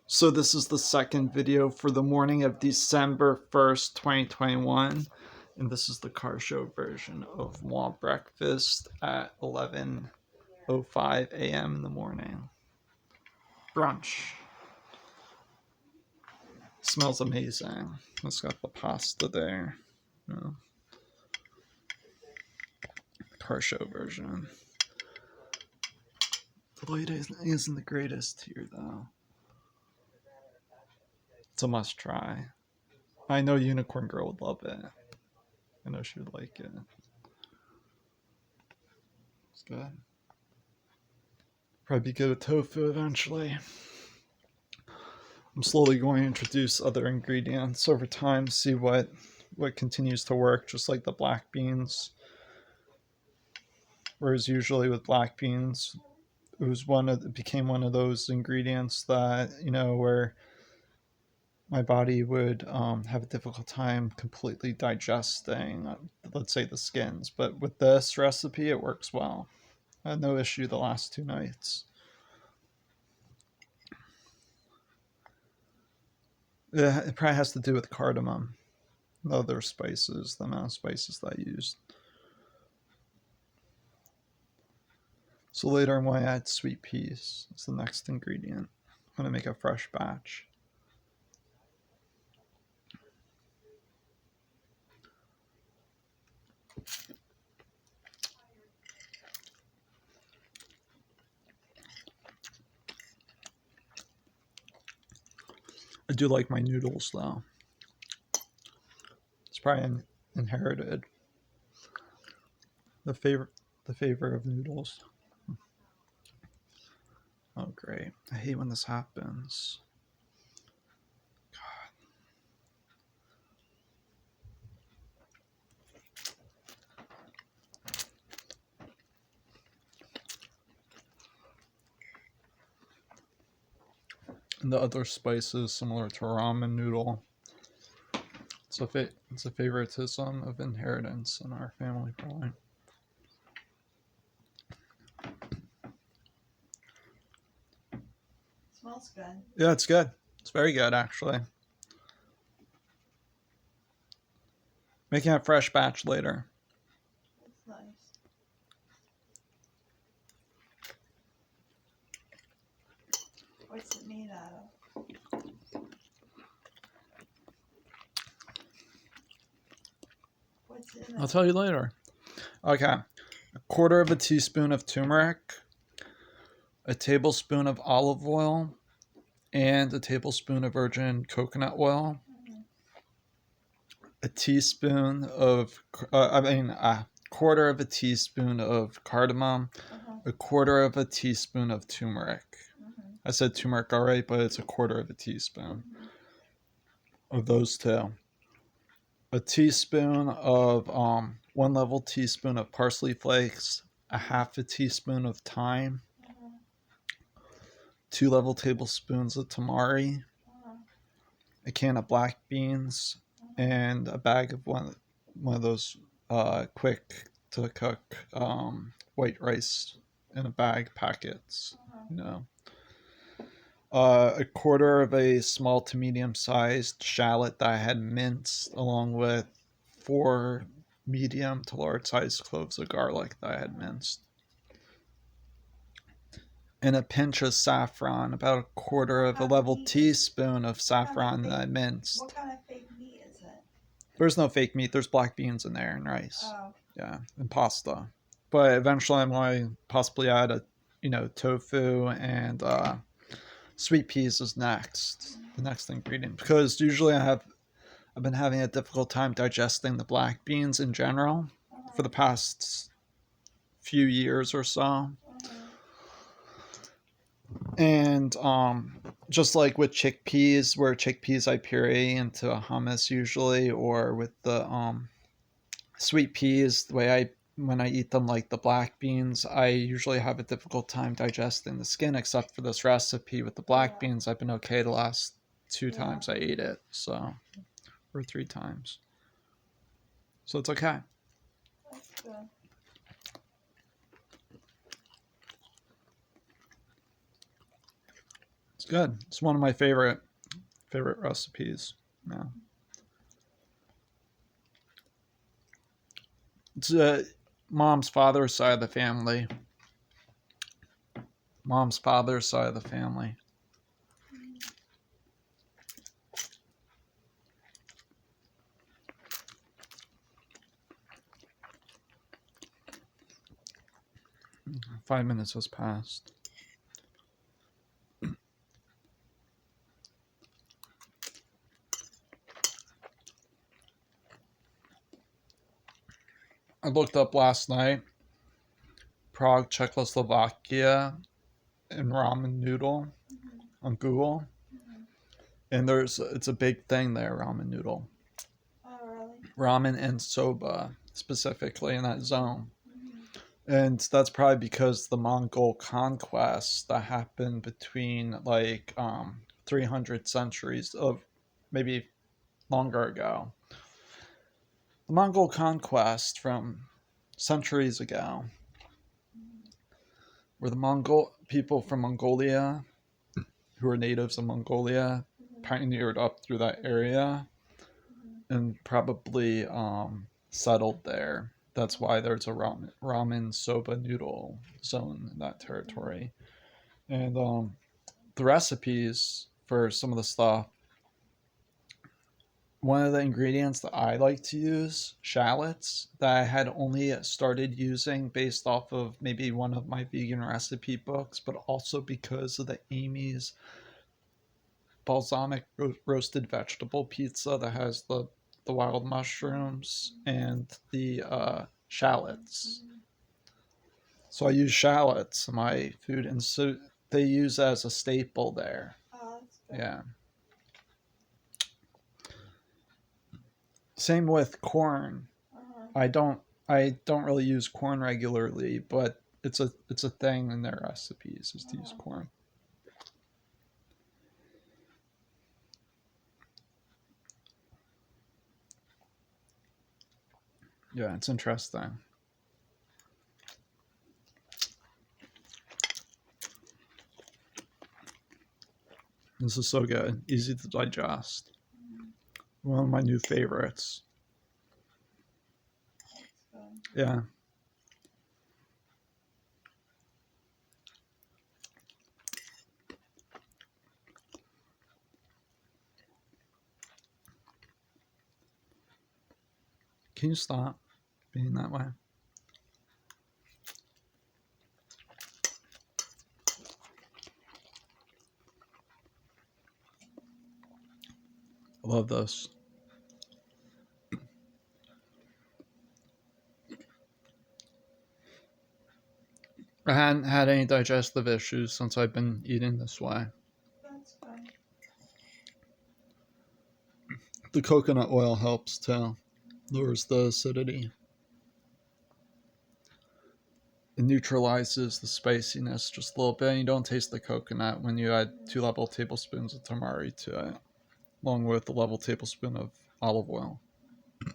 So this is the second video for the morning of December 1st, 2021. And this is the car show version of moi breakfast at 11:05 a.m. in the morning. Brunch. Smells amazing. It's got the pasta there. Car show version. The light isn't the greatest here though. It's a must try. I know Unicorn Girl would love it. I know she would like it. It's good. Probably good with tofu eventually. I'm slowly going to introduce other ingredients over time, see what continues to work, just like the black beans. Whereas usually with black beans, it became one of those ingredients that, where my body would have a difficult time completely digesting, let's say, the skins. But with this recipe, it works well. I had no issue the last 2 nights. It probably has to do with cardamom, the other spices, the amount of spices that I used. So later I'm going to add sweet peas. It's the next ingredient. I'm going to make a fresh batch. I do like my noodles though. It's probably inherited. The favor of noodles. Oh great. I hate when this happens. And the other spices similar to ramen noodle. It's a favoritism of inheritance in our family probably. Smells good. Yeah, it's good. It's very good, actually. Making a fresh batch later. That's nice. What's it made out of? What's in it? I'll tell you later. Okay. A quarter of a teaspoon of turmeric, a tablespoon of olive oil, and a tablespoon of virgin coconut oil. A quarter of a teaspoon of cardamom, a quarter of a teaspoon of turmeric. I said turmeric already, but it's a quarter of a teaspoon of those two. A teaspoon of 1 level teaspoon of parsley flakes, a half a teaspoon of thyme, 2 level tablespoons of tamari, a can of black beans, and a bag of one of those quick to cook white rice in a bag packets. A quarter of a small to medium sized shallot that I had minced, along with 4 medium to large sized cloves of garlic that I had minced. And a pinch of saffron, about a quarter of a level teaspoon of saffron that I minced. What kind of fake meat is it? There's no fake meat. There's black beans in there and rice. Oh. Yeah, and pasta. But eventually I'm going to possibly add tofu, and sweet peas is next. The next ingredient. Because usually I've been having a difficult time digesting the black beans in general for the past few years or so. And just like with chickpeas, where chickpeas I puree into a hummus usually, or with the sweet peas, the way when I eat them like the black beans, I usually have a difficult time digesting the skin, except for this recipe with the black beans. I've been okay the last 2 times I ate it, or 3 times. So it's okay. That's good. It's good. It's one of my favorite recipes. Yeah. It's mom's father's side of the family. Mom's father's side of the family. 5 minutes has passed. I looked up last night Prague, Czechoslovakia, and ramen noodle on Google, and it's a big thing there. Ramen noodle, Oh, really? ramen and soba specifically in that zone, and that's probably because the Mongol conquest that happened between like 300 centuries of maybe longer ago. The Mongol conquest from centuries ago, where the Mongol people from Mongolia, who are natives of Mongolia, pioneered up through that area and probably settled there. That's why there's a ramen soba noodle zone in that territory. And the recipes for some of the stuff, one of the ingredients that I like to use, shallots, that I had only started using based off of maybe one of my vegan recipe books, but also because of the Amy's balsamic roasted vegetable pizza that has the wild mushrooms and the shallots. So I use shallots in my food, and so they use as a staple there. Oh, that's good. Yeah. Same with corn. Uh-huh. I don't really use corn regularly, but it's a thing in their recipes is to use corn. Yeah, it's interesting. This is so good, easy to digest. One of my new favorites. That's good. Yeah. Can you stop being that way? I love this. I hadn't had any digestive issues since I've been eating this way. That's good. The coconut oil helps too, lowers the acidity. It neutralizes the spiciness just a little bit. And you don't taste the coconut when you add 2 level tablespoons of tamari to it, along with a level tablespoon of olive oil. Can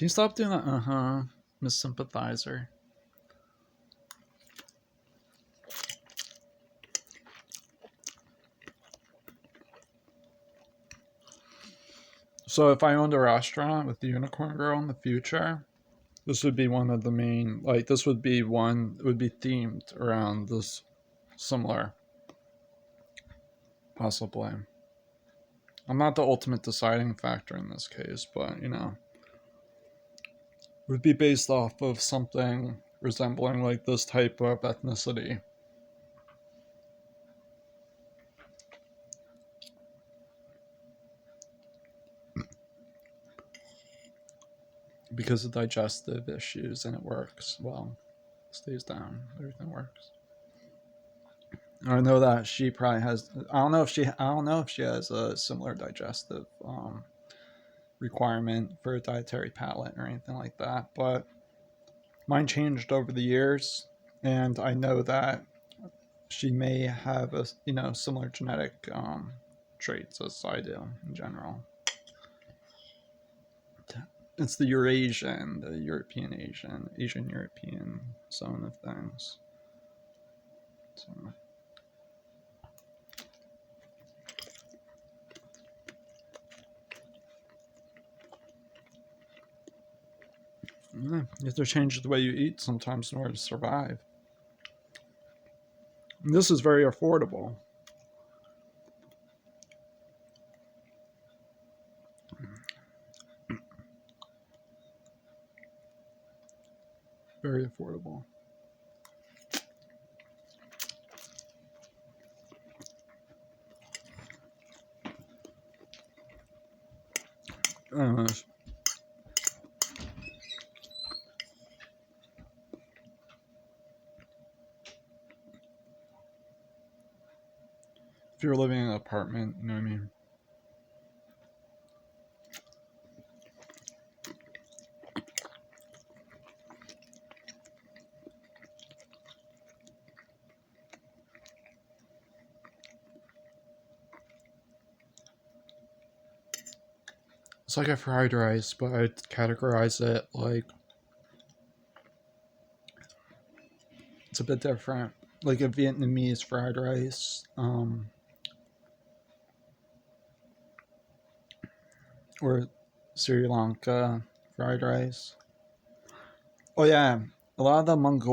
you stop doing that? Miss Sympathizer. So if I owned a restaurant with the Unicorn Girl in the future, this would be one of the main, like, this would be one, it would be themed around this similar, possibly. I'm not the ultimate deciding factor in this case, but, it would be based off of something resembling, like, this type of ethnicity. Because of digestive issues, and it works well. Stays down, everything works. I know that she probably has. I don't know if she has a similar digestive requirement for a dietary palate or anything like that. But mine changed over the years, and I know that she may have a similar genetic traits as I do in general. It's the Eurasian, the European Asian European zone of things. So Yeah, you have to change the way you eat sometimes in order to survive. And this is very affordable. Very affordable. Anyways, if you're living in an apartment, you know what I mean? It's like a fried rice, but I'd categorize it like it's a bit different. Like a Vietnamese fried rice, or Sri Lanka fried rice. Oh yeah, a lot of the Mongolian